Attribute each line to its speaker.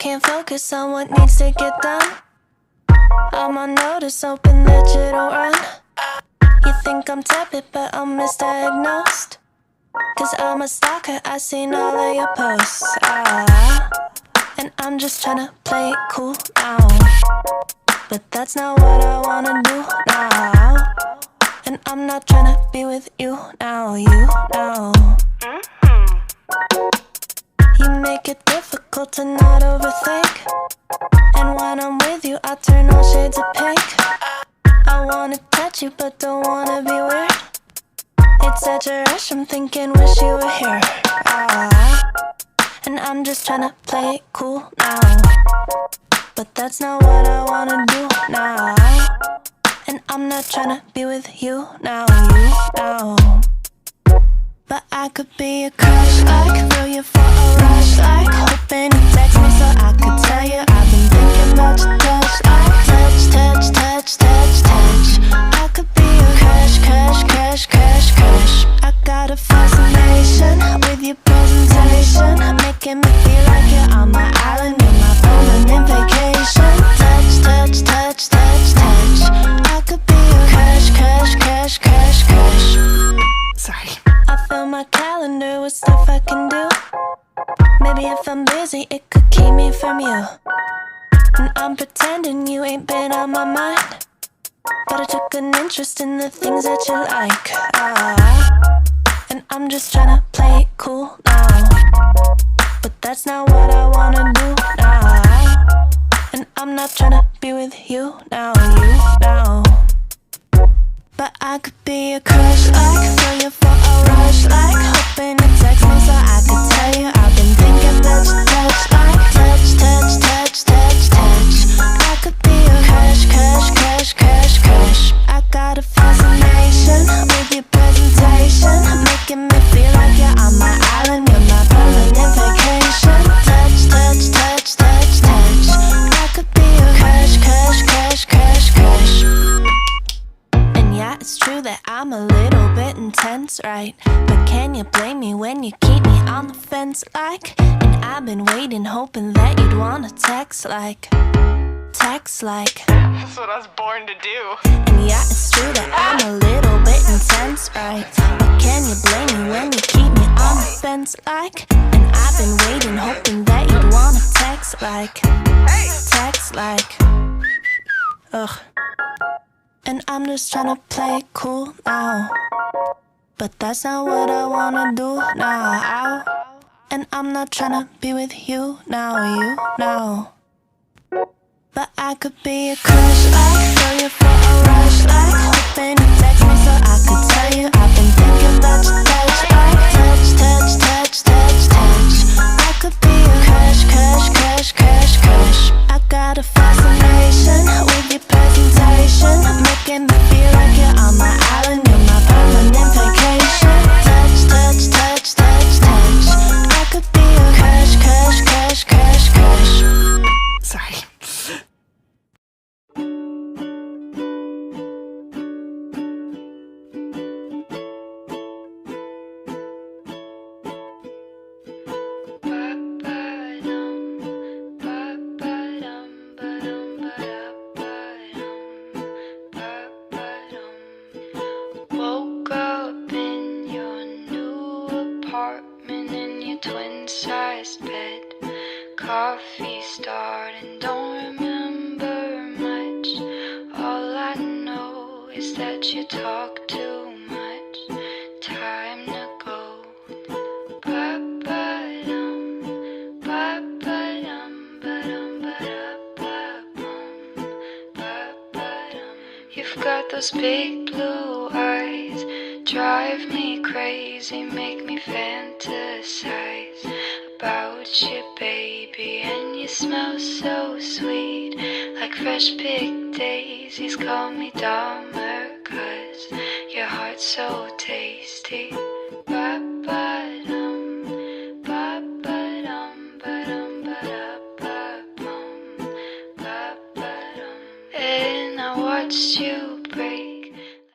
Speaker 1: can't focus on what needs to get done. I'm on notice, hoping that you don't run. You think I'm tepid, but I'm misdiagnosed. Cause I'm a stalker, I seen all of your posts. And I'm just tryna play it cool now. But that's not what I wanna do now. And I'm not tryna be with you now, you now. You make it difficult to not overthink. And when I'm with you, I turn all shades of pink. I wanna touch you, but don't wanna be weird. It's such a rush, I'm thinking, wish you were here. And I'm just tryna play it cool now. But that's not what I wanna do now. And I'm not tryna be with you now, you now. But I could be a crush, like throw you for a rush, like hoping you text me so I could tell you I've been thinking about your touch, like touch, touch, touch, touch, touch. I could be a crush, crush, crush, crush, crush. I got a fascination with your presentation, making me feel like you're on my island with my permanent vacation. Touch, touch, touch, touch, touch. I could be a crush, crush, crush, crush, crush. Sorry. I fill my calendar with stuff I can do. Maybe if I'm busy, it could keep me from you. And I'm pretending you ain't been on my mind, but I took an interest in the things that you like. And I'm just tryna play it cool now. But that's not what I wanna do now. And I'm not tryna be with you now, you now. But I could be a crush, like throw you for a rush, like hoping you text me so I could tell you I've been thinking about your touch, like touch, touch, touch, touch, touch. I could be a crush, crush, crush, crush, crush. I got a fascination with your presentation, making me feel like you're on my island with my permanent vacation. Touch, touch, touch, touch, touch. I could be a crush, crush, crush, crush, crush. Yeah, it's true that I'm a little bit intense, right? But can you blame me when you keep me on the fence, like? And I've been waiting, hoping that you'd wanna text like. Text like.
Speaker 2: That's what I was born to do.
Speaker 1: And yeah, it's true that I'm a little bit intense, right? But can you blame me when you keep me on the fence, like? And I've been waiting, hoping that you'd wanna text like. Text like. Ugh. And I'm just tryna play it cool now. But that's not what I wanna do now. And I'm not tryna be with you now, you now. But I could be a crush, like throw you for a rush, like hoping you text me so I could tell you I've been thinking about your touch, like touch, touch, touch, touch, touch. I could be a crush, crush, crush, crush, crush. I got a fascination with your presentation, making me feel like you're on my island with my permanent vacation. Touch, touch, touch, touch, touch. I could be a crush, crush, crush, crush, crush. Sorry.
Speaker 3: Coffee started, don't remember much. All I know is that you talk too much. Time to go. Ba-ba-dum, ba-ba-dum, ba-dum, ba-da-ba-bum, ba-ba-dum. You've got those big blue eyes, drive me crazy, make me fantasize about you, baby. And you smell so sweet, like fresh picked daisies. Call me Dahmer, 'cause your heart's so tasty.